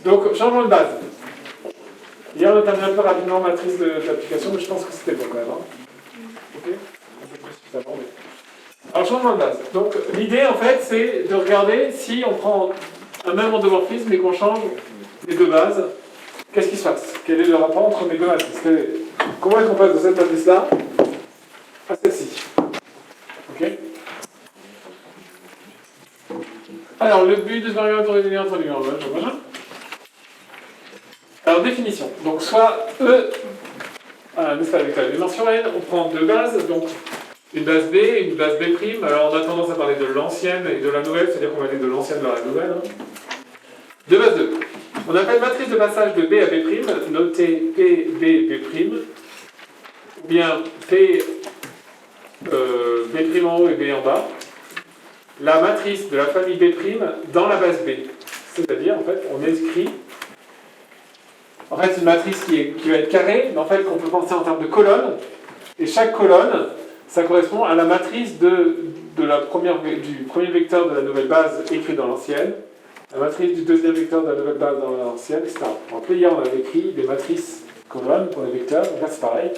Donc, changement de base. Hier, on a terminé un peu rapidement la matrice d'application, mais je pense que c'était bon quand même. Ok. Alors, changement de base. Donc, l'idée, en fait, c'est de regarder si on prend un même endomorphisme et qu'on change les deux bases, qu'est-ce qui se passe? Quel est le rapport entre mes deux matrices? Comment est-ce qu'on passe de cette matrice-là à celle-ci? Ok. Alors, le but de ce variable est entre les machin. Alors, définition. Donc, soit E, n'est-ce pas, avec la dimension n, on prend deux bases, donc une base B et une base B'. Alors, on a tendance à parler de l'ancienne et de la nouvelle, c'est-à-dire qu'on va aller de l'ancienne vers la nouvelle. Deux bases 2. On appelle matrice de passage de B à B', notée P, B, B', ou bien P, B' en haut et B en bas, la matrice de la famille B' dans la base B. C'est-à-dire, en fait, on écrit. En fait, c'est une matrice qui va être carrée, mais en fait, qu'on peut penser en termes de colonnes. Et chaque colonne, ça correspond à la matrice du premier vecteur de la nouvelle base écrit dans l'ancienne, la matrice du deuxième vecteur de la nouvelle base dans l'ancienne, etc. Donc là, hier, on avait écrit des matrices colonnes pour les vecteurs. Donc là, c'est pareil.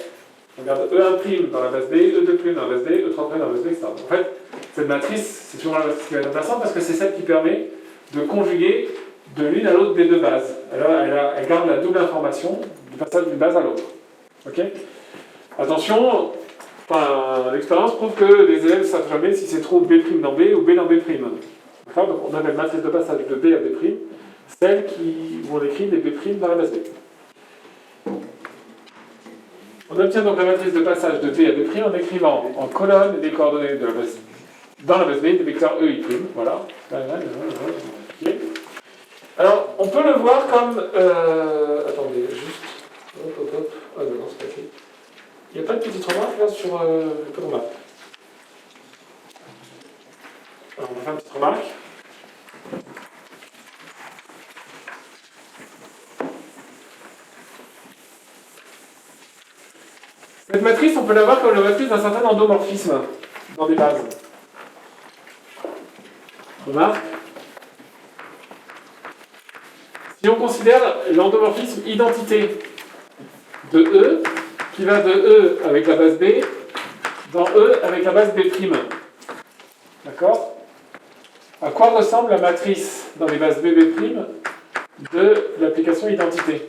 On regarde E1' dans la base B, E2' dans la base B, E3' dans la base B, etc. En fait, cette matrice, c'est souvent la matrice qui va être intéressante parce que c'est celle qui permet de conjuguer de l'une à l'autre des deux bases. Alors, elle garde la double information du passage d'une base à l'autre. Ok. Attention, l'expérience prouve que les élèves ne savent jamais si c'est trop B' dans B ou B dans B'. D'accord. Donc on appelle matrice de passage de B à B', celle où on écrit les B' dans la base B. On obtient donc la matrice de passage de B à B' en écrivant en colonne les coordonnées de la base, dans la base B des vecteurs E, I'. Voilà. Okay. Alors, on peut le voir comme... attendez, juste... Hop. Ah non, c'est pas écrit. Il n'y a pas de petite remarque là sur le code map. Alors, on va faire une petite remarque. Cette matrice, on peut la voir comme la matrice d'un certain endomorphisme dans des bases. Remarque. Si on considère l'endomorphisme identité de E, qui va de E avec la base B, dans E avec la base B'. D'accord? À quoi ressemble la matrice dans les bases BB' de l'application identité?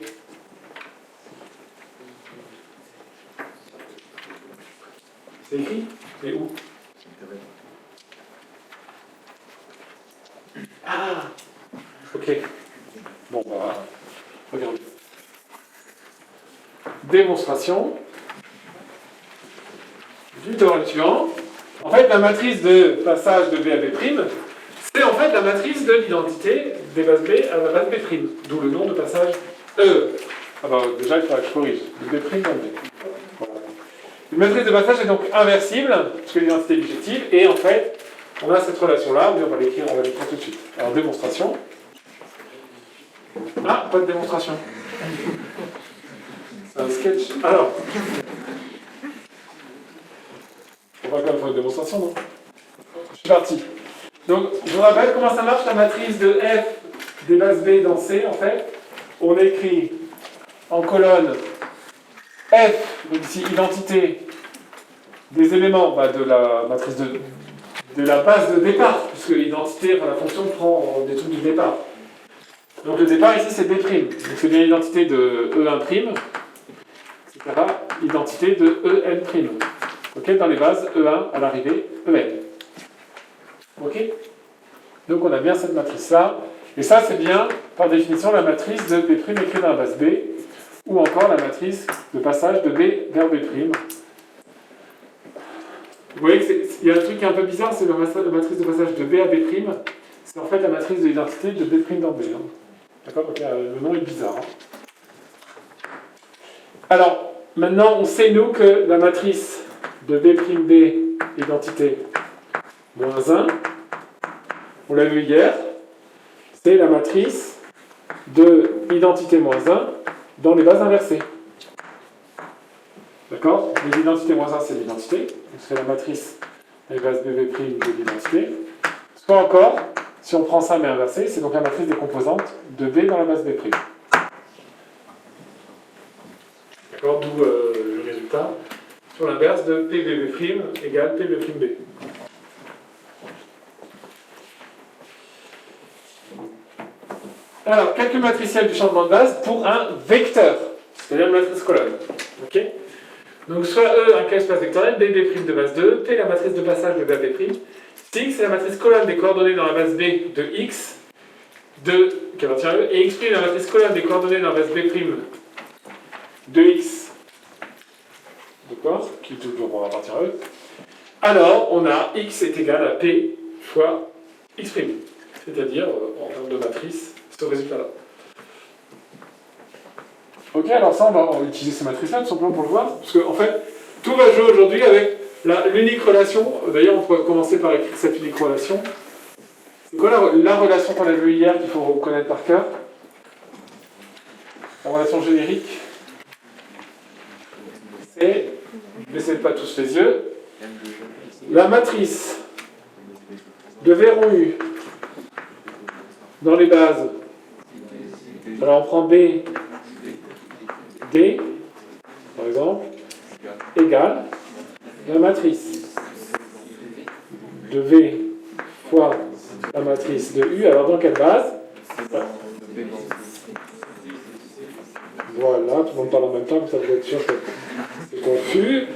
C'est écrit? Et où? Ah! Ok. Bon, bah, regardez. Démonstration. Du théorème suivant. En fait, la matrice de passage de B à B', c'est en fait la matrice de l'identité des bases B à la base B', d'où le nom de passage E. Ah bah, déjà, il faudra que je corrige. De B' dans B. Voilà. Une matrice de passage est donc inversible, puisque l'identité est bijective, et en fait, on a cette relation-là, mais on va l'écrire tout de suite. Alors, démonstration. Ah, pas de démonstration. C'est un sketch. Alors, on va quand même faire une démonstration, non? Je suis parti. Donc, je vous rappelle comment ça marche la matrice de F des bases B dans C, en fait. On écrit en colonne F, donc ici identité des éléments de la matrice de la base de départ, puisque l'identité, la fonction prend des trucs du départ. Donc le départ ici c'est B', donc c'est bien l'identité de E1', etc. Identité de En'. Ok, dans les bases E1 à l'arrivée En. Ok. Donc on a bien cette matrice-là. Et ça c'est bien, par définition, la matrice de B' écrite dans la base B, ou encore la matrice de passage de B vers B'. Vous voyez qu'il y a un truc qui est un peu bizarre, c'est la matrice de passage de B à B'. C'est en fait la matrice de l'identité de B' dans B. D'accord? Donc le nom est bizarre. Alors, maintenant, on sait, nous, que la matrice de B'B, identité moins 1, on l'a vu hier, c'est la matrice de identité moins 1 dans les bases inversées. D'accord? L'identité moins 1, c'est l'identité. Donc c'est la matrice des bases BB' de l'identité. Soit encore, Si on prend ça mais inversé, c'est donc la matrice des composantes de B dans la base B'. D'accord, d'où le résultat sur l'inverse de PBB' égale PB'. Alors, calcul matriciel du changement de base pour un vecteur, c'est-à-dire une matrice colonne. Ok. Donc, soit E, un cas-espace vectoriel, BB' de base 2, P, la matrice de passage de BB', X, c'est la matrice colonne des coordonnées dans la base B de X, qui appartient à E, et X', la matrice colonne des coordonnées dans la base B' de X, d'accord, qui toujours appartient à E. Alors, on a X est égal à P fois X', c'est-à-dire, en termes de matrice, ce résultat-là. Ok, alors ça, on va utiliser ces matrices-là, tout simplement pour le voir, parce qu'en fait, tout va jouer aujourd'hui avec l'unique relation. D'ailleurs, on pourrait commencer par écrire cette unique relation. C'est quoi la relation qu'on a vue hier, qu'il faut connaître par cœur? La relation générique, c'est, n'essayez pas tous les yeux, la matrice de V rond U dans les bases. Alors on prend B, D, par exemple, égale la matrice de V fois la matrice de U. Alors dans quelle base? Voilà, tout le monde parle en même temps, comme ça vous êtes sûr que c'est confus,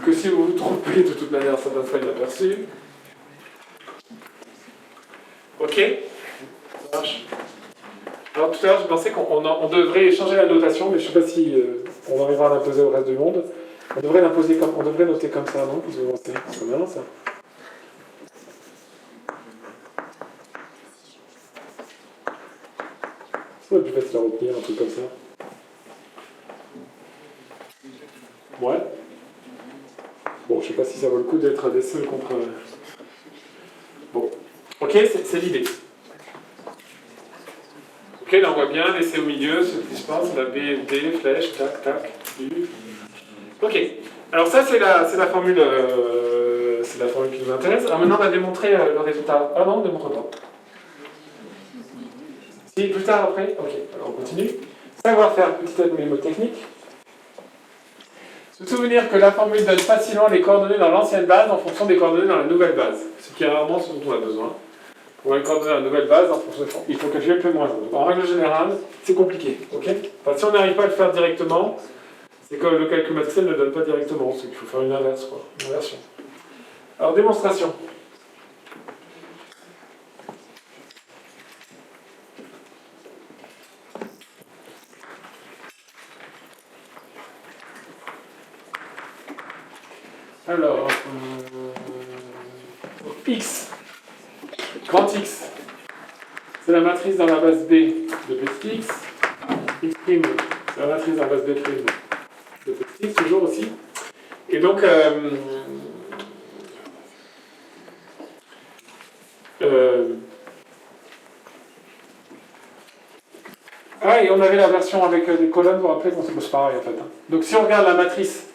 que si vous vous trompez, de toute manière, ça passe pas inaperçu. Ok? Ça marche? Alors tout à l'heure, je pensais qu'on devrait changer la notation, mais je ne sais pas si on arrivera à l'imposer au reste du monde. On devrait noter comme ça, non? C'est bien ça. C'est plus facile à retenir, un truc comme ça. Ouais. Bon, je sais pas si ça vaut le coup d'être des seuls contre... Bon. Ok, c'est l'idée. Ok, là on voit bien, l'essai au milieu, ce qui se passe, la B, D, flèche, tac, tac, U. Ok. Alors ça, c'est la formule qui nous intéresse. Alors maintenant, on va démontrer le résultat. Ah non, on ne démontre pas. Si, plus tard, après. Ok, alors on continue. Savoir-faire, petite mnémotechnique. Se souvenir que la formule donne facilement les coordonnées dans l'ancienne base en fonction des coordonnées dans la nouvelle base. Ce qui est rarement ce dont on a besoin. Pour les coordonnées dans la nouvelle base, il faut calculer le P-1. Donc en règle générale, c'est compliqué. Okay, enfin, si on n'arrive pas à le faire directement, c'est que le calcul matriciel ne le donne pas directement. C'est qu'il faut faire une inverse, quoi. Une inversion. Alors, démonstration. Alors, X, grand X, c'est la matrice dans la base B de petit x. X', c'est la matrice dans la base B' de petit x, toujours aussi. Et donc, et on avait la version avec des colonnes, vous vous rappelez, c'est pareil en fait. Hein. Donc si on regarde la matrice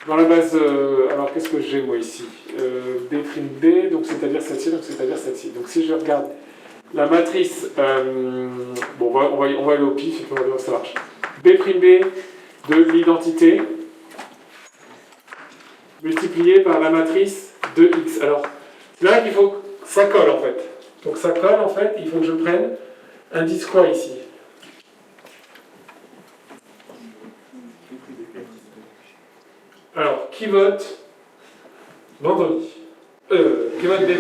dans la base, alors qu'est-ce que j'ai moi ici B', donc c'est-à-dire celle-ci, donc c'est-à-dire celle-ci. Donc si je regarde la matrice, bon on va aller au pif et puis on va voir que ça marche. B' de l'identité multiplié par la matrice de X. Alors, c'est là qu'il faut que ça colle en fait. Donc ça colle en fait, il faut que je prenne un disque quoi ici. Alors, qui vote vendredi? Qui vote B'?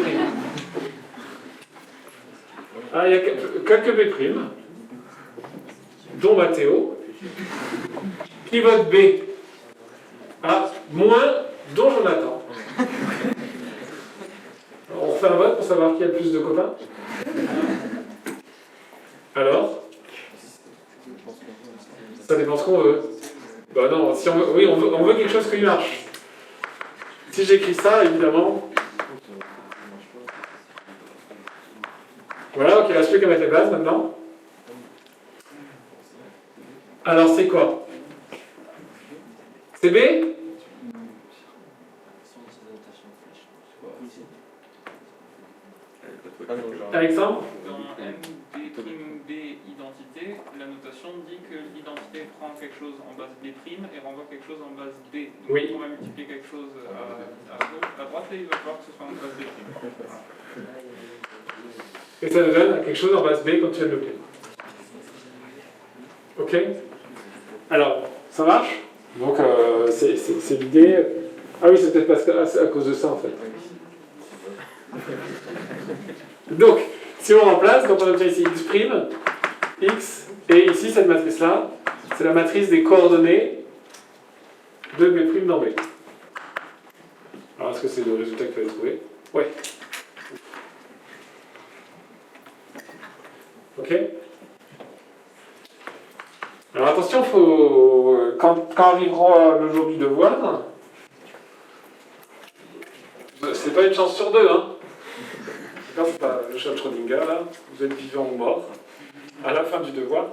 Ah, il y a quelques B', dont Mathéo. Qui vote B? Ah, moins, dont Jonathan. On fait un vote pour savoir qui a le plus de copains? Alors? Ça dépend ce qu'on veut. Bah non, si on veut, oui, on veut quelque chose qui marche. Si j'écris ça, évidemment... Voilà, ok, il ne reste plus qu'à mettre les bases maintenant. Alors c'est quoi? C'est B? Alexandre? Dans MB', identité, la notation dit que l'identité prend quelque chose en base B' et renvoie quelque chose en base B. Donc Oui. on va multiplier quelque chose à gauche, à droite, et il va falloir que ce soit en base B'. Et ça nous donne quelque chose en base B quand tu viens de l'appeler. Ok? Alors, ça marche? Donc, c'est l'idée. Ah oui, c'est peut-être parce que c'est à cause de ça en fait. Donc, si on remplace, donc on obtient ici x', x, et ici cette matrice-là, c'est la matrice des coordonnées de B' dans B. Alors, est-ce que c'est le résultat qu'il fallait trouver? Oui. Ok? Alors attention, quand arrivera le jour du devoir, c'est pas une chance sur deux, hein. D'accord, c'est pas le chat de Schrödinger, là. Vous êtes vivant ou mort à la fin du devoir.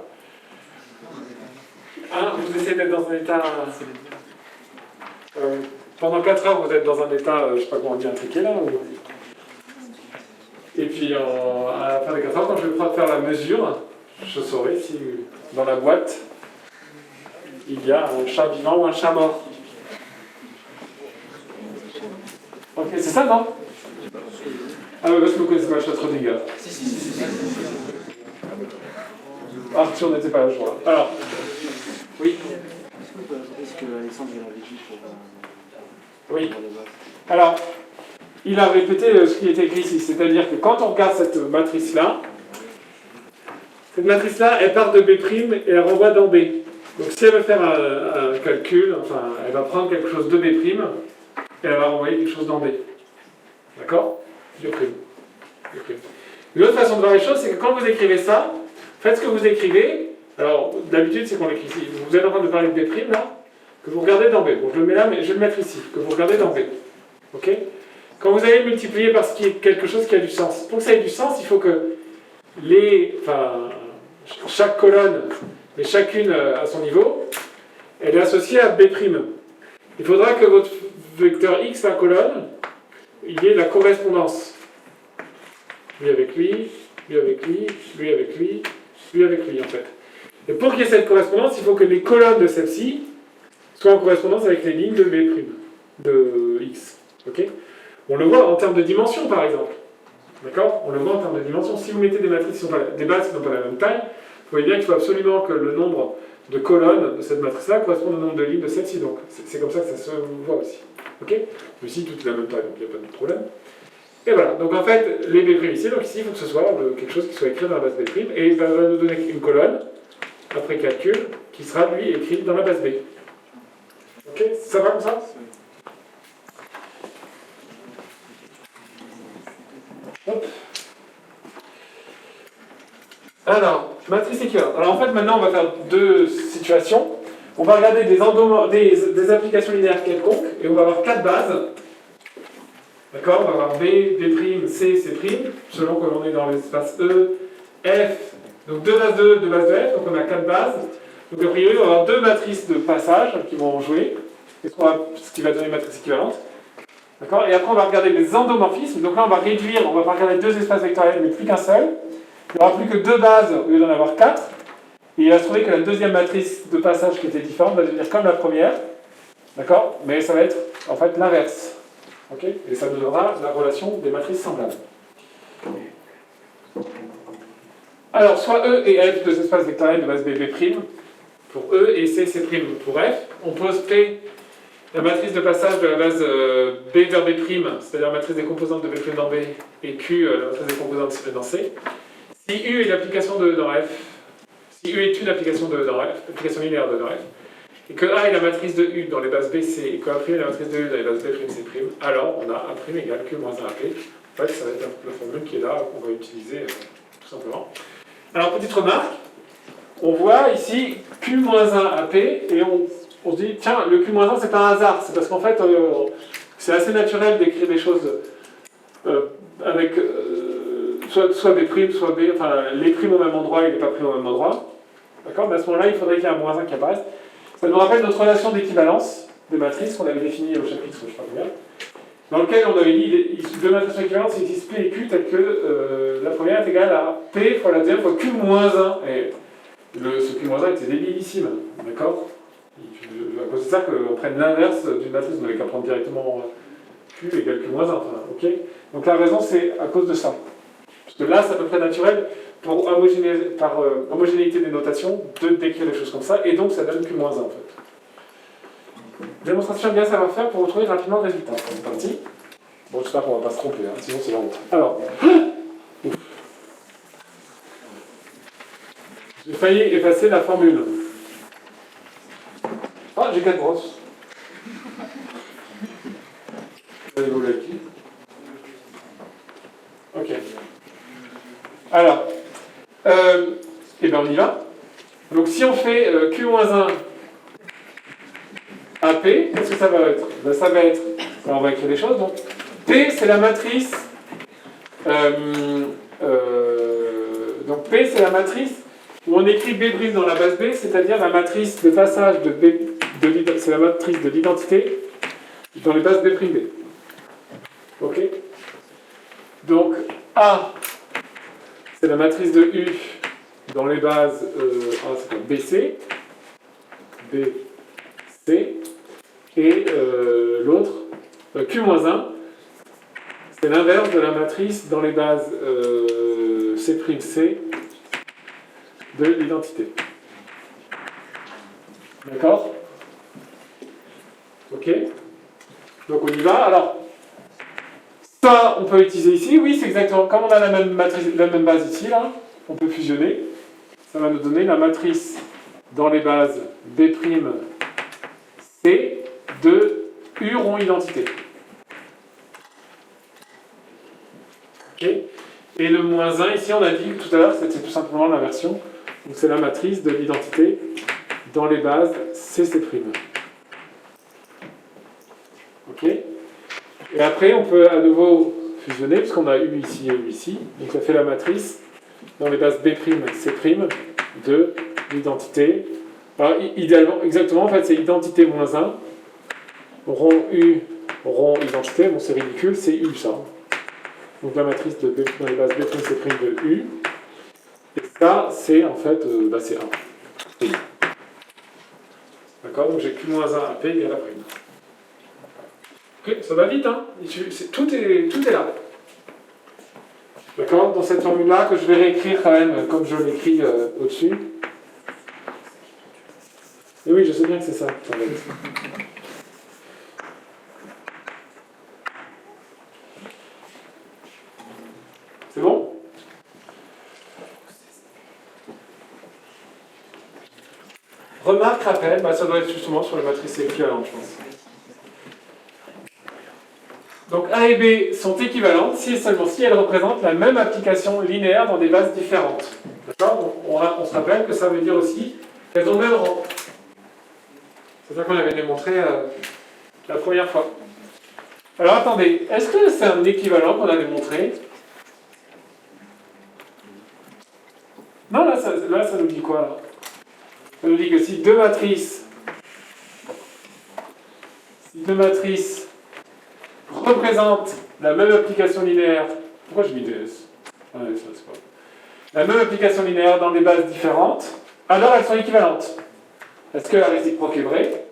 Vous essayez d'être dans un état. Pendant 4 heures, vous êtes dans un état, je sais pas comment on dit, intriqué là. Et puis à la fin des 4 heures, quand je vais faire la mesure, je saurai si dans la boîte il y a un chat vivant ou un chat mort. Ok, c'est ça, non? Ah oui, parce que vous connaissez pas le chat de Schrödinger. Arthur n'était pas là, je crois. Alors, oui. Est-ce que vous pouvez répéter ce que Alexandre avait dit pour Oui. les bases? Alors, il a répété ce qui était écrit ici, c'est-à-dire que quand on regarde cette matrice-là, elle part de B' et elle renvoie dans B. Donc si elle veut faire un calcul, enfin, elle va prendre quelque chose de B' et elle va renvoyer quelque chose dans B. D'accord? B'. L'autre façon de voir les choses, c'est que quand vous écrivez ça, faites ce que vous écrivez. Alors, d'habitude, c'est qu'on l'écrit ici. Vous êtes en train de parler de B', là, que vous regardez dans B. Bon, je le mets là, mais je vais le mettre ici, que vous regardez dans B. Ok? Quand vous allez multiplier par quelque chose qui a du sens. Pour que ça ait du sens, il faut que chaque colonne, mais chacune à son niveau, elle est associée à B'. Il faudra que votre vecteur x, la colonne, il y ait la correspondance. Lui avec lui, lui avec lui, lui avec lui, lui avec lui, en fait. Et pour qu'il y ait cette correspondance, il faut que les colonnes de celle-ci soient en correspondance avec les lignes de B', de x. Ok? On le voit en termes de dimension, par exemple. D'accord? On le voit en termes de dimension. Si vous mettez des matrices des bases qui n'ont pas la même taille, vous voyez bien qu'il faut absolument que le nombre de colonnes de cette matrice-là corresponde au nombre de lignes de celle-ci. Donc, c'est comme ça que ça se voit aussi. Ok? Ici, tout est la même taille, donc il n'y a pas de problème. Et voilà. Donc, en fait, les B' ici, donc ici, il faut que ce soit quelque chose qui soit écrit dans la base B', et il va nous donner une colonne, après calcul, qui sera, lui, écrit dans la base B. Ok? Ça va comme ça? Hop. Alors, matrice équivalente. Alors en fait, maintenant, on va faire deux situations. On va regarder des applications linéaires quelconques, et on va avoir 4 bases. D'accord? On va avoir B, B', C, C', selon que l'on est dans l'espace E, F. Donc 2 bases de E, 2 bases de F, donc on a 4 bases. Donc a priori, on va avoir 2 matrices de passage qui vont jouer, ce qui va donner une matrice équivalente. D'accord? Et après, on va regarder les endomorphismes. Donc là, on va réduire, on va pas regarder 2 espaces vectoriels, mais plus qu'un seul. Il n'y aura plus que 2 bases au lieu d'en avoir 4. Et il va se trouver que la deuxième matrice de passage qui était différente va devenir comme la première. D'accord? Mais ça va être en fait l'inverse. Ok? Et ça nous donnera la relation des matrices semblables. Alors, soit E et F, 2 espaces vectoriels de base B, B' pour E et C, C' pour F. On pose P, la matrice de passage de la base B vers B', c'est-à-dire la matrice des composantes de B' dans B, et Q, la matrice des composantes de C dans C. Si U est l'application de E dans F, si U est une application de E dans F, application linéaire de E dans F, et que A est la matrice de U dans les bases B, C, et que A' est la matrice de U dans les bases B', C', alors on a A' égale Q moins 1 AP. En fait, ça va être la formule qui est là, qu'on va utiliser tout simplement. Alors, petite remarque, on voit ici Q moins 1 AP, et on se dit, tiens, le Q moins 1, c'est pas un hasard, c'est parce qu'en fait, c'est assez naturel d'écrire des choses avec soit B', soit B, enfin, les primes au même endroit et les pas primes au même endroit. D'accord? Mais à ce moment-là, il faudrait qu'il y ait un moins 1 qui apparaisse. Ça nous rappelle notre relation d'équivalence des matrices qu'on avait définie au chapitre, je ne sais pas combien. dans lequel on avait dit deux notations équivalentes, c'est existe P et Q telle que la première est égale à P fois la deuxième fois Q moins 1. Et ce Q moins 1 était débilissime, d'accord? À cause de ça qu'on prenne l'inverse d'une matrice, on n'avait qu'à prendre directement Q égale Q moins 1. Enfin, ok? Donc la raison, c'est à cause de ça. Parce que là, c'est à peu près naturel par homogénéité des notations de décrire des choses comme ça, et donc ça donne Q moins 1 en fait. Démonstration bien savoir-faire pour retrouver rapidement le résultat. C'est parti. Bon, j'espère qu'on ne va pas se tromper, hein, sinon c'est la honte. Alors, j'ai failli effacer la formule. Ah, j'ai 4 brosses. Vous allez voler avec qui? Ok. Alors, eh bien on y va. Donc si on fait Q-1 AP, qu'est-ce que ça va être? Ben, ça va être, on va écrire des choses, donc P c'est la matrice, donc P c'est la matrice où on écrit B' dans la base B, c'est-à-dire la matrice de passage de B, c'est la matrice de l'identité dans les bases B'B. Ok? Donc A c'est la matrice de U dans les bases BC, BC, et l'autre, Q-1, c'est l'inverse de la matrice dans les bases C', de l'identité. D'accord? Ok? Donc on y va. Alors, ça, on peut utiliser ici. Oui, c'est exactement comme on a la même base ici, là, on peut fusionner. Ça va nous donner la matrice dans les bases B', C de U rond identité. Ok? Et le moins 1, ici, on a dit tout à l'heure, c'était tout simplement l'inversion. Donc c'est la matrice de l'identité dans les bases CC'. Ok? Et après, on peut à nouveau fusionner, puisqu'on a U ici et U ici. Donc ça fait la matrice dans les bases B', C' de l'identité. Alors, idéalement, exactement, en fait, c'est identité moins 1, rond U, rond identité. Bon, c'est ridicule, c'est U, ça. Donc la matrice dans les bases B', C' de U. Et ça, c'est en fait, c'est 1. C'est I. D'accord? Donc j'ai Q-1 AP égale à prime. Ok, ça va vite, hein? Tout est là. D'accord? Dans cette formule-là, que je vais réécrire quand même, comme je l'écris au-dessus. Et oui, je sais bien que c'est ça. C'est bon? Remarque, rappel, ça doit être justement sur la matrice équivalente, je pense. Donc A et B sont équivalentes si et seulement si elles représentent la même application linéaire dans des bases différentes. D'accord? Donc on se rappelle que ça veut dire aussi qu'elles ont le même rang. C'est ça qu'on avait démontré la première fois. Alors attendez, est-ce que c'est un équivalent qu'on a démontré? Non, là ça nous dit quoi là? Ça nous dit que si deux matrices représentent la même application linéaire, pourquoi je mis DS? Ah, ça, c'est pas... La même application linéaire dans des bases différentes, alors elles sont équivalentes. Est-ce que la réciproque est vraie?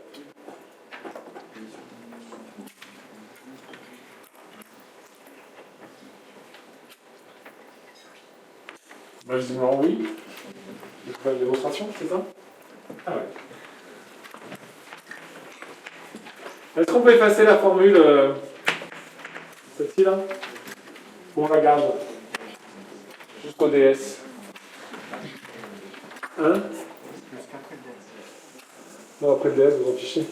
Visiblement oui. Je fais une démonstration, c'est ça? Ah ouais. Est-ce qu'on peut effacer la formule celle-ci là? Ou on la garde jusqu'au DS? Hein? Non, après le DS, vous en fichez.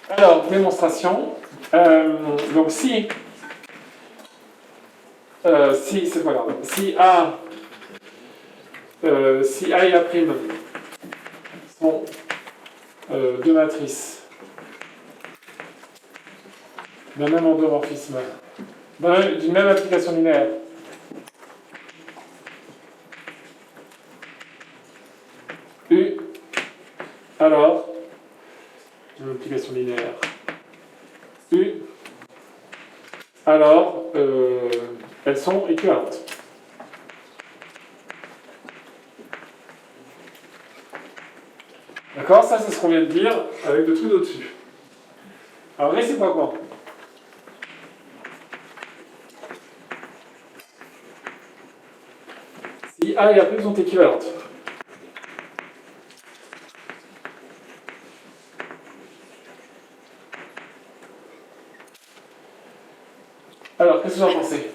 Alors, démonstration. Donc si c'est pas grave. Si A et A' sont deux matrices d'un même endomorphisme, d'une même application linéaire, U, alors une multiplication linéaire U, alors elles sont équivalentes. D'accord? Ça, c'est ce qu'on vient de dire avec le truc au-dessus. Alors, réciproquement. Si A et A' sont équivalentes. Alors, qu'est-ce que vous en pensez?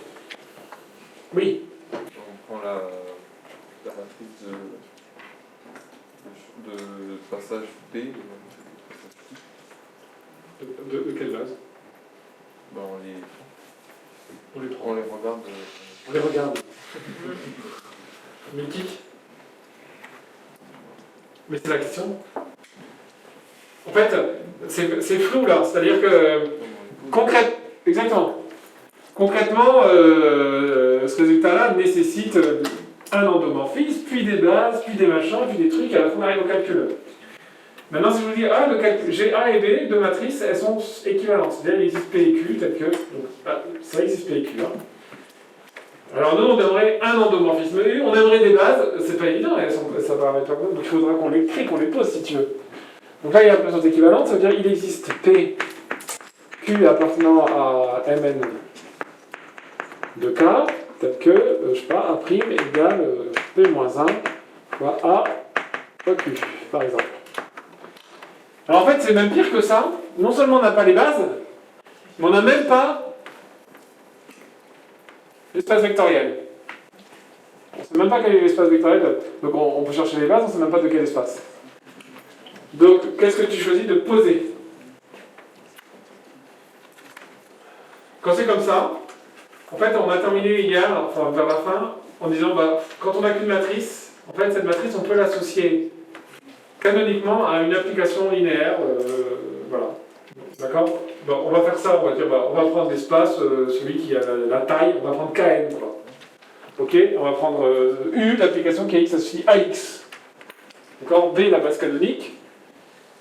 Oui. On prend la matrice de passage B. De quelle base? Ben, On les prend. on les regarde. On les regarde. Mythique. Mais c'est la question. En fait, c'est flou là. C'est-à-dire que exactement. Concrètement, ce résultat-là nécessite un endomorphisme, puis des bases, puis des machins, puis des trucs, à la fin on arrive au calcul. Maintenant, si je vous dis j'ai A et B, deux matrices, elles sont équivalentes. C'est-à-dire, il existe P et Q, tel que. Donc, ça existe P et Q. Hein. Alors, nous, on aimerait un endomorphisme U, on aimerait des bases, c'est pas évident, ça va paraître pas bon, donc il faudra qu'on les crée, qu'on les pose si tu veux. Donc là, il y a une sont équivalente, ça veut dire qu'il existe P, Q appartenant à Mn de K, tel que, je sais pas, A' égale P-1 fois A fois Q, par exemple. Alors en fait, c'est même pire que ça. Non seulement on n'a pas les bases, mais on n'a même pas l'espace vectoriel. On ne sait même pas quel est l'espace vectoriel. Donc on peut chercher les bases, on ne sait même pas de quel espace. Donc qu'est-ce que tu choisis de poser? Quand c'est comme ça, en fait on a terminé hier, enfin vers la fin, en disant quand on n'a qu'une matrice, en fait cette matrice on peut l'associer canoniquement à une application linéaire, voilà. D'accord? Bon, on va faire ça, on va dire, on va prendre l'espace, celui qui a la taille, on va prendre Kn, quoi. Ok? On va prendre U, l'application qui a X associe à X. D'accord? B, la base canonique,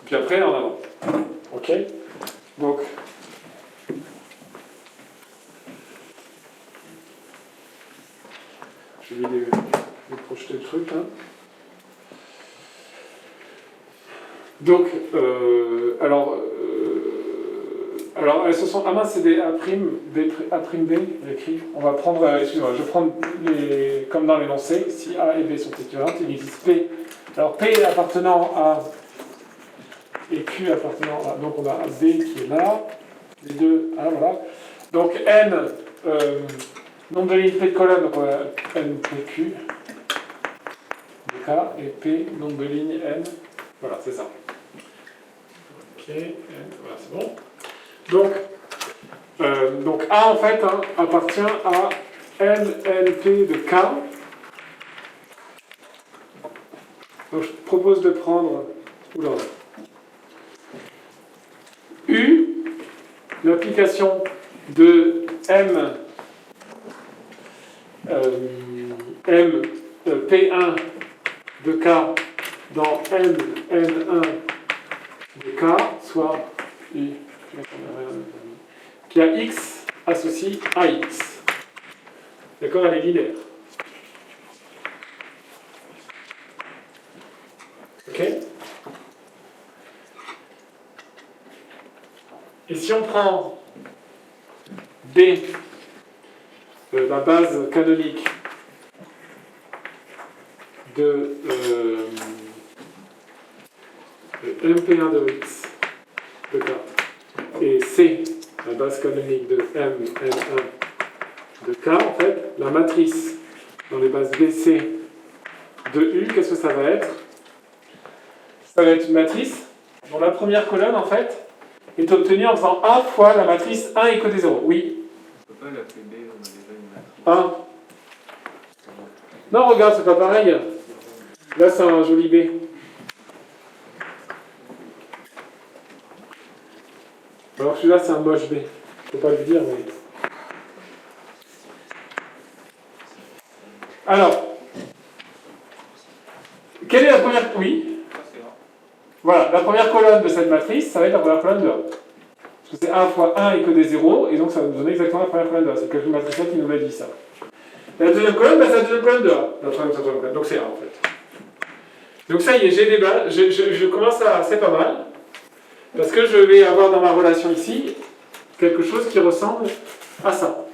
puis après en avant. Ok? Donc, je vais projeter le truc, là. Donc, alors, elles se sont. Ah mince, c'est des A', B, j'écris. On va prendre. Excusez-moi, je vais prendre comme dans l'énoncé. Si A et B sont équivalentes, il existe P. Alors, P appartenant à. Et Q appartenant à. Donc, on a B qui est là. Les deux. Ah, voilà. Donc, N. Nombre de lignes P de colonne. Donc, on a N, P, Q. De K. Et P, nombre de lignes N. Voilà, c'est ça. Ok, voilà, c'est bon. Donc A, en fait, appartient à NNP de K. Donc je propose de prendre U, l'application de P1 de K dans N1 de K, soit U, qui a X associe à X. D'accord, elle est linéaire. Ok? Et si on prend B, la base canonique de MP1 de X de K et C, la base canonique de MN1 de K, en fait, la matrice dans les bases BC de U, qu'est-ce que ça va être? Ça va être une matrice dont la première colonne, en fait, est obtenue en faisant A fois la matrice 1 et côté 0. Oui. On peut pas l'appeler B, on a déjà une matrice. 1. Non, regarde, c'est pas pareil. Là, c'est un joli B. Alors celui-là, c'est un moche B. Faut pas le dire, mais... Alors, quelle est la première... Oui. Voilà, la première colonne de cette matrice, ça va être la première colonne de A. Parce que c'est 1 fois 1 égale des 0, et donc ça va nous donner exactement la première colonne de A. C'est le calcul matriciel qui nous l'a dit ça. La deuxième colonne, c'est la deuxième colonne de A. La troisième colonne. Donc c'est A en fait. Donc ça y est, j'ai des bases. Je commence à. C'est pas mal. Parce que je vais avoir dans ma relation ici quelque chose qui ressemble à ça.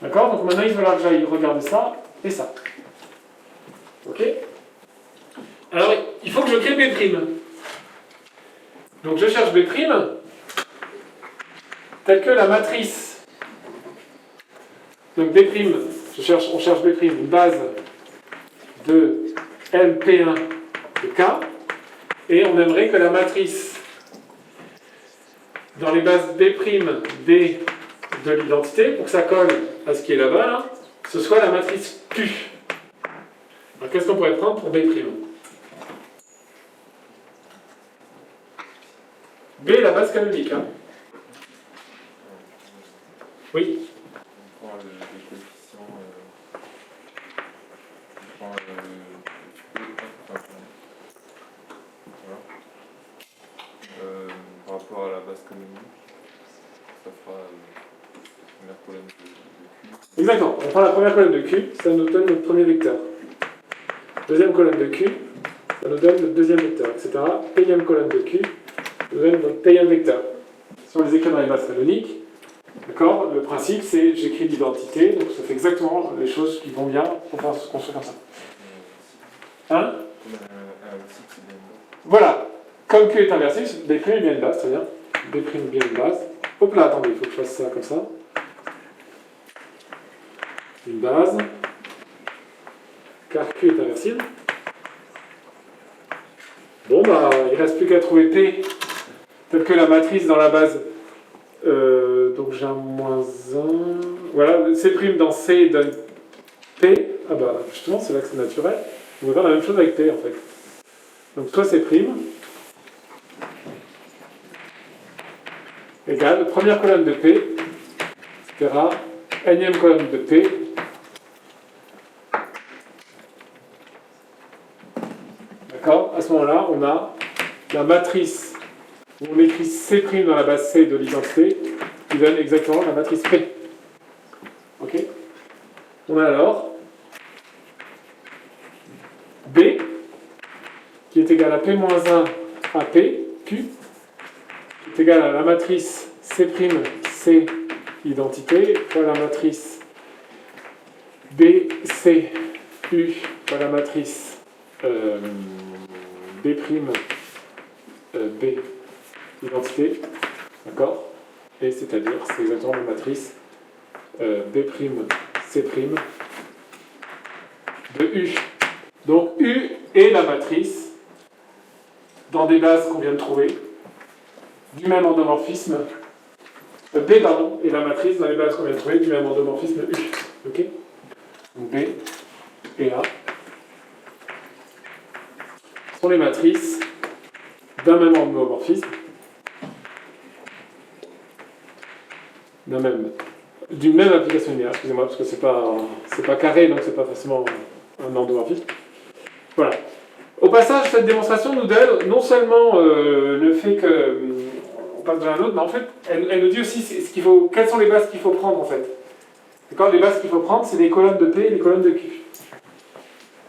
D'accord? Donc maintenant il va falloir que j'aille regarder ça et ça. Ok? Alors il faut que je crée B'. Donc je cherche B', telle que la matrice. Donc B', on cherche B', une base de MP1 de K, et on aimerait que la matrice dans les bases B', D de l'identité, pour que ça colle à ce qui est là-bas, là, ce soit la matrice Q. Alors qu'est-ce qu'on pourrait prendre pour B'? B est la base canonique. Hein. Oui. On prend les coefficients. On prend voilà. Par rapport à la base canonique, ça fera la première colonne de Q. Exactement. On prend la première colonne de Q, ça nous donne notre premier vecteur. Deuxième colonne de Q, ça nous donne le deuxième vecteur, etc. Pème colonne de Q, nous donne notre pème vecteur. Si on les écrit dans les bases canoniques, d'accord, le principe c'est j'écris l'identité, donc ça fait exactement les choses qui vont bien pour faire se construire comme ça. Hein? Voilà. Comme Q est inversif, B' est bien une base, très bien. B' est bien une base. Hop là, attendez, il faut que je fasse ça comme ça. Une base. Car Q est inversible. Bon, bah, il ne reste plus qu'à trouver P, telle que la matrice dans la base. Donc j'ai un moins 1. Voilà, C' dans C donne P. Ah bah, justement, c'est là que c'est naturel. On va faire la même chose avec P, en fait. Donc soit C' égale première colonne de P, etc. Énième colonne de P. D'accord? À ce moment-là, on a la matrice où on écrit C' dans la base C de l'identité qui donne exactement la matrice P. Ok? On a alors B qui est égal à P-1 à P, Q, qui est égal à la matrice C', C identité, fois la matrice B, C, U, fois la matrice B', B identité, d'accord? Et c'est-à-dire, c'est exactement la matrice B', C' de U. Donc U est la matrice dans des bases qu'on vient de trouver du même endomorphisme. B, pardon, est la matrice dans les bases qu'on vient de trouver du même endomorphisme U. Ok? Donc B et A sont les matrices d'un même endomorphisme, d'une même application linéaire, excusez-moi, parce que c'est pas carré, donc c'est pas forcément un endomorphisme. Voilà. Au passage, cette démonstration nous donne non seulement le fait que on passe d'un à l'autre, mais en fait, elle nous dit aussi quelles sont les bases qu'il faut prendre en fait. D'accord? Les bases qu'il faut prendre, c'est les colonnes de P et les colonnes de Q.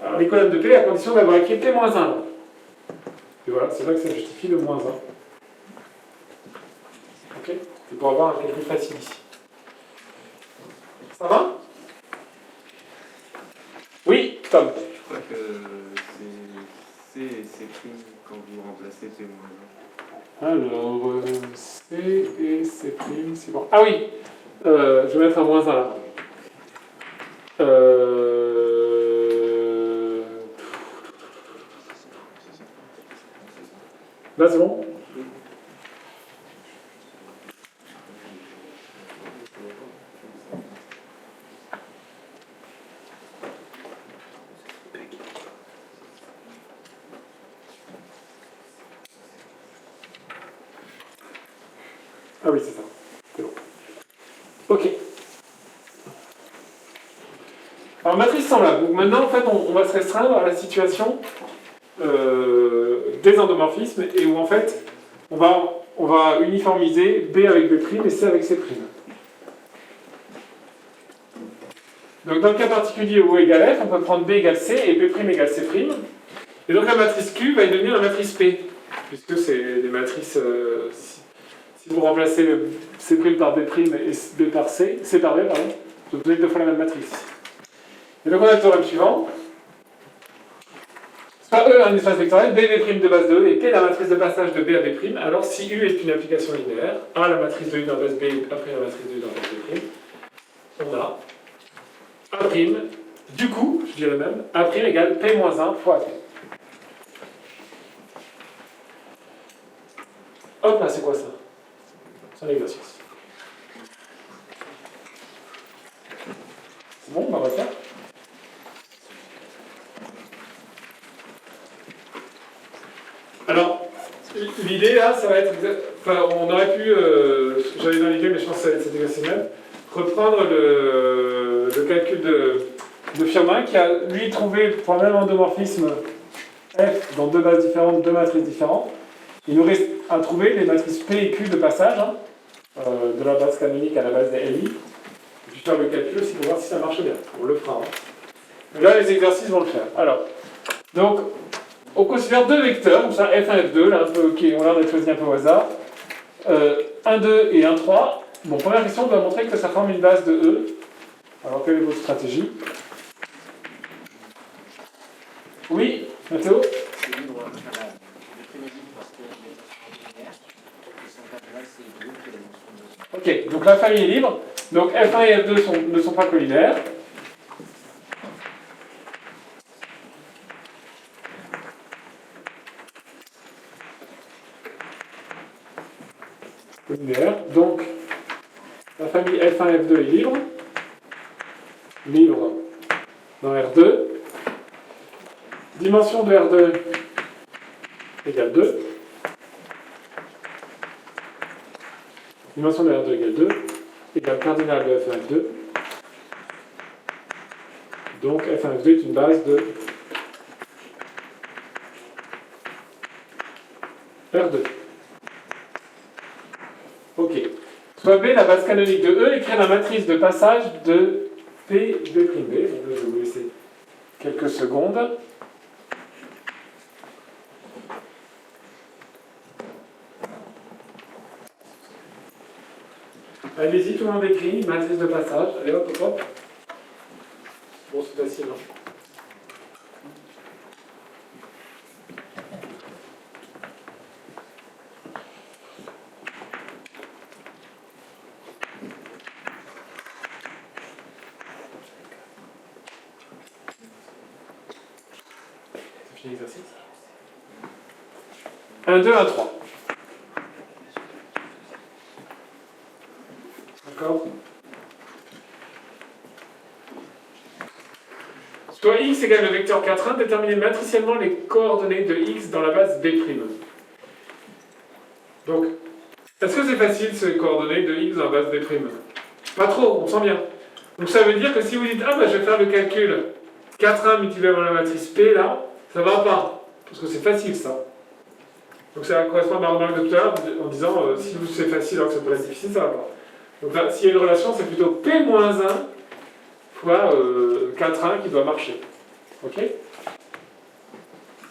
Alors les colonnes de P, à condition d'avoir écrit P-1 là. Et voilà, c'est là que ça justifie le moins 1. Ok? C'est pour avoir un calcul facile ici. Ça va? Oui, Tom. Je crois que c'est C et C' quand vous remplacez P-1. Alors, C et C', c'est bon. Ah oui, je vais mettre un moins 1 là. Là, c'est bon? Ah oui, c'est ça. C'est bon. Ok. Alors, matrice semblable. Donc maintenant, en fait, on va se restreindre à la situation des endomorphismes et où en fait on va uniformiser B avec B' et C avec C'. Donc dans le cas particulier où E égale F, on peut prendre B égale C et B' égale C'. Et donc la matrice Q va devenir la matrice P, puisque c'est des matrices, si vous remplacez C' par B' et B par C par B, pardon, vous obtenez deux fois la même matrice. Et donc on a le théorème suivant. Soit E un espace vectoriel, B' de base de E et P la matrice de passage de B à B', alors si U est une application linéaire, A la matrice de U dans base B, après la matrice de U dans base B', on a A', du coup, je dirais même, A' égale P-1 fois A'. Hop là, c'est quoi ça? C'est un exercice. C'est bon, on va faire. Alors, l'idée là, ça va être. Enfin, on aurait pu. J'avais dans l'idée, mais je pense que ça va être cet exercice même. Reprendre le calcul de Firmin qui a, lui, trouvé pour un même endomorphisme F dans deux bases différentes, deux matrices différentes. Il nous reste à trouver les matrices P et Q de passage, de la base canonique à la base des LI. Et puis faire le calcul aussi pour voir si ça marche bien. On le fera. Mais là, les exercices vont le faire. Alors, donc, on considère deux vecteurs, comme ça, F1, F2, là, un peu, qui ont l'air d'être choisis un peu au hasard. 1, 2 et 1, 3. Bon, première question, on doit montrer que ça forme une base de E. Alors, quelle est votre stratégie? Oui, Mathéo? C'est libre, le premier libre parce que les notions linéaires, et son cas c'est libre que les notions de... Ok, donc la famille est libre. Donc F1 et F2 ne sont pas collinaires. Donc la famille F1 F2 est libre. Libre dans R2. Dimension de R2 égale 2. Dimension de R2 égale 2. Égale cardinal de F1 F2. Donc F1 F2 est une base de R2. Ok. Soit B, la base canonique de E, écrire la matrice de passage de P, B', B. Donc là, je vais vous laisser quelques secondes. Allez-y, tout le monde écrit, matrice de passage. Allez, hop, hop, hop. Bon, c'est facile, hein. C'est fini l'exercice. 1, 2, 1, 3. D'accord? Soit x égale le vecteur 4,1, déterminez matriciellement les coordonnées de x dans la base B'. Donc, est-ce que c'est facile ces coordonnées de x dans la base B'? Pas trop, on sent bien. Donc ça veut dire que si vous dites, ah bah je vais faire le calcul 4,1 multiplié par la matrice P, là, ça va pas. Parce que c'est facile ça. Donc ça correspond à ma remarque de tout à l'heure en disant, si c'est facile alors que ça peut être difficile, ça va pas. Donc là, s'il y a une relation, c'est plutôt P-1 fois 4,1 qui doit marcher. Ok?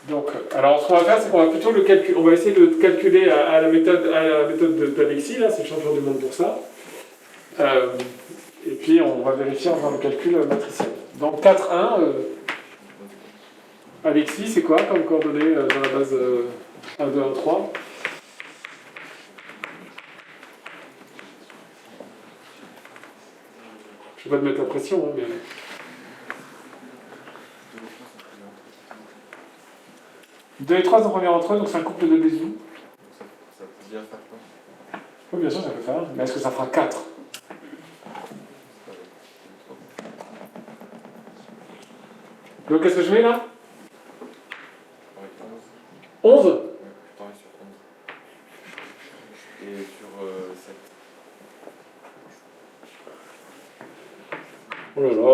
Donc, alors ce qu'on va faire, c'est qu'on va plutôt le calculer. On va essayer de le calculer à la méthode d'Alexis, là, c'est le champion du monde pour ça. Et puis on va vérifier en faisant le calcul matriciel. Donc 4,1, Alexis, c'est quoi comme coordonnée dans la base 1, 2, 1, 3? Je ne vais pas te mettre la pression, hein, mais... 2 et 3 sont premiers entre eux, donc c'est un couple de Bézout. Ça peut bien faire quoi? Oui, bien sûr, ça peut faire. Mais est-ce que ça fera 4? Donc qu'est-ce que je mets là? 11? Ouais, pareil sur 11. Et sur 7. Oh là là.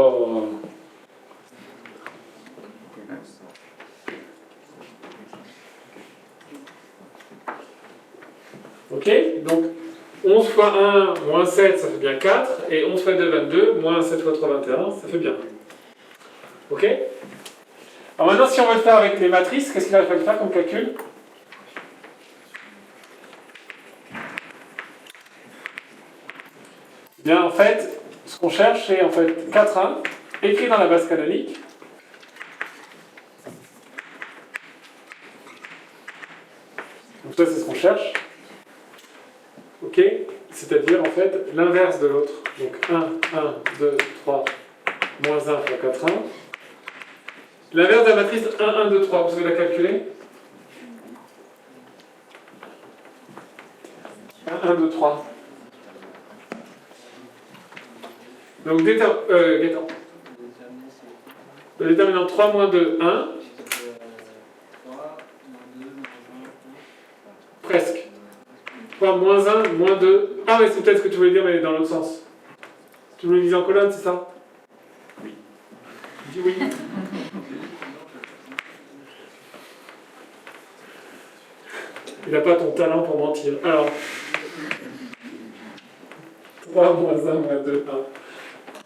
11 fois 1, moins 7, ça fait bien 4. Et 11 fois 2, 22. Moins 7 fois 3, 21. Ça fait bien. Ok? Alors maintenant, si on veut le faire avec les matrices, qu'est-ce qu'il va falloir faire comme calcul? Bien, en fait, ce qu'on cherche, c'est en fait 4,1 écrit dans la base canonique. Donc ça, c'est ce qu'on cherche. Ok? C'est-à-dire, en fait, l'inverse de l'autre. Donc 1, 1, 2, 3, moins 1 fois 4, 1. L'inverse de la matrice 1, 1, 2, 3, vous savez la calculer? 1, 1, 2, 3. Donc, le déterminant 3 moins 2, 1. Presque. 3 moins 1, moins 2. Ah, mais c'est peut-être ce que tu voulais dire, mais dans l'autre sens. Tu voulais le dire en colonne, c'est ça? Oui. Dis oui. Il n'a pas ton talent pour mentir. Alors, 3 moins 1, moins 2, 1.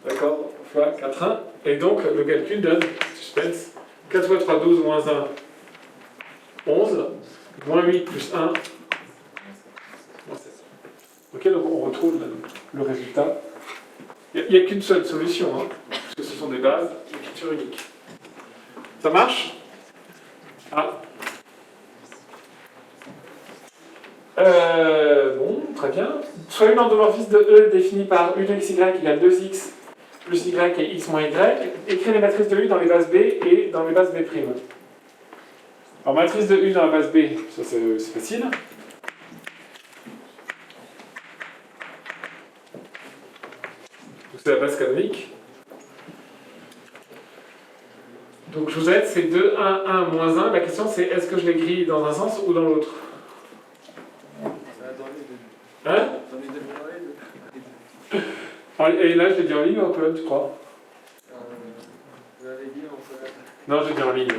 D'accord? Fois 4, 1. Et donc, le calcul donne, suspense, 4 fois 3, 12, moins 1, 11, moins 8 plus 1, moins 7. Ok, donc on retrouve le résultat. Il n'y a qu'une seule solution, hein, parce que ce sont des bases d'écriture unique. Ça marche? Ah. Bon, très bien. Soit une endomorphisme de E définie par U de xy égale 2x plus y et x moins y. Écris les matrices de U dans les bases B et dans les bases B'. Alors, matrice de U dans la base B, ça c'est facile. C'est la base canonique. Donc, je vous aide, c'est 2, 1, 1, moins 1. La question c'est est-ce que je l'écris dans un sens ou dans l'autre? Hein? Et là, je l'ai dit en ligne ou en colonne, tu crois? Vous avez dit en colonne. Non, je l'ai dit en ligne. Non.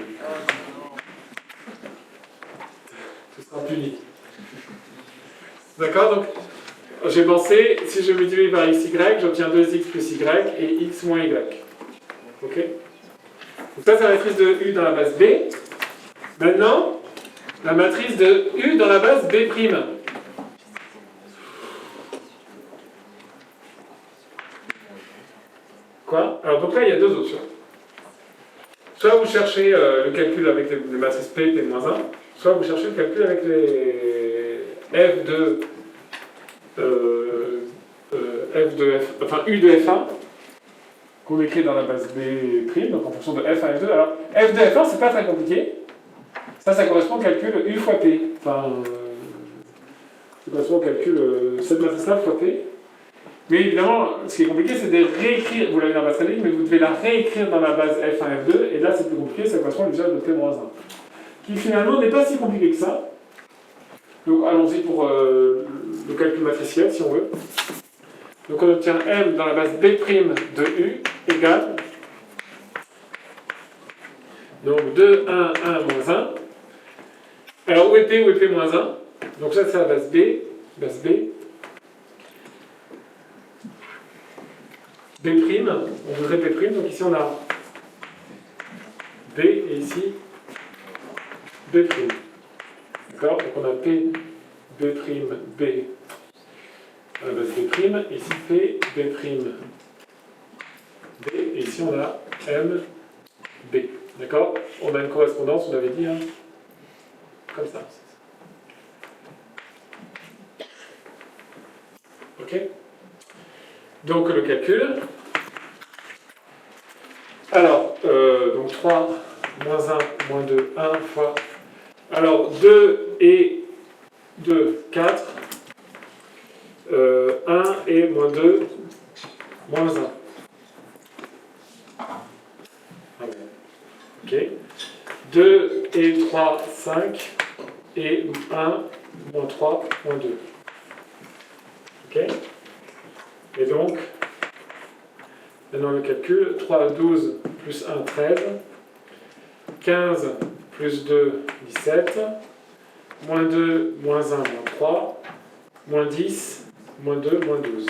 Ce sera puni. D'accord? Donc, j'ai pensé, si je multiplie par xy, j'obtiens 2x plus y et x moins y. Ok? Donc ça, c'est la matrice de U dans la base B. Maintenant, la matrice de U dans la base B'. Quoi? Alors, donc là, il y a deux options. Soit vous cherchez le calcul avec les matrices P, P-1, soit vous cherchez le calcul avec les F de U de F1, qu'on écrit dans la base B', donc en fonction de F1 et F2. Alors, F de F1, c'est pas très compliqué. Ça correspond au calcul U fois P. Enfin, ça correspond au calcul cette matrice-là fois P. Mais évidemment, ce qui est compliqué, c'est de réécrire, vous l'avez dans la base canonique, mais vous devez la réécrire dans la base F1, F2, et là c'est plus compliqué, ça correspond à l'usage de P-1, qui finalement n'est pas si compliqué que ça. Donc allons-y pour le calcul matriciel, si on veut. Donc on obtient M dans la base B' de U égale donc 2, 1, 1, moins 1. Alors où est P, moins 1? Donc ça c'est la base B, B', on voudrait B', donc ici on a B et ici B'. D'accord? Donc on a P, B', B à la base B', ici P, B', B, et ici on a M, B. D'accord? On a une correspondance, on avait dit, hein, comme ça. Ok? Donc le calcul. Alors, donc 3, moins 1, moins 2, 1 fois. Alors 2 et 2, 4. 1 et moins 2, moins 1. Ok. 2 et 3, 5. Et 1, moins 3, moins 2. Ok. Et donc, maintenant le calcul, 3, 12, plus 1, 13, 15, plus 2, 17, moins 2, moins 1, moins 3, moins 10, moins 2, moins 12.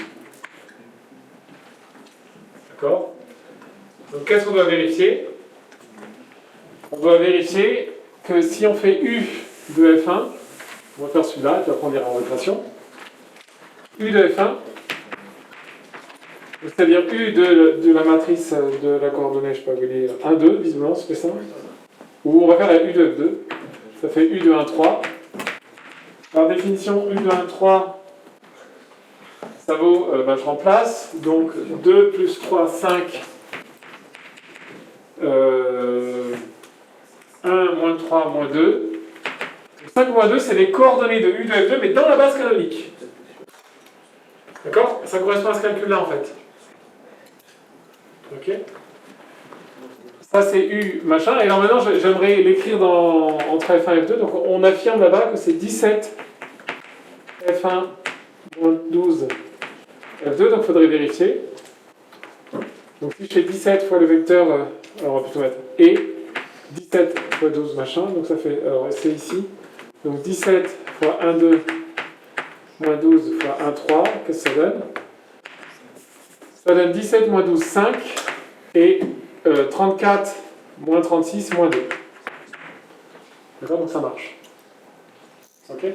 D'accord? Donc qu'est-ce qu'on doit vérifier? On doit vérifier que si on fait U de F1, on va faire celui-là, et puis après on ira en rotation. U de F1, c'est-à-dire U de la matrice de la coordonnée, je ne sais pas vous dire, 1, 2, visiblement, c'est ça. Ou on va faire la U de F2, ça fait U de 1, 3. Par définition, U de 1, 3, ça vaut, je remplace, donc 2 plus 3, 5, 1, moins 3, moins 2. 5 moins 2, c'est les coordonnées de U de F2, mais dans la base canonique. D'accord? Ça correspond à ce calcul-là, en fait. Ok? Ça, c'est U, machin. Et alors maintenant, j'aimerais l'écrire entre F1 et F2. Donc, on affirme là-bas que c'est 17 F1 moins 12 F2. Donc, il faudrait vérifier. Donc, si je fais 17 fois le vecteur, alors on va plutôt mettre et 17 fois 12 machin. Donc, ça fait, alors c'est ici. Donc, 17 fois 1, 2 moins 12 fois 1, 3. Qu'est-ce que ça donne? Ça donne 17 moins 12, 5. Et 34 moins 36 moins 2. D'accord? Donc ça marche. Ok?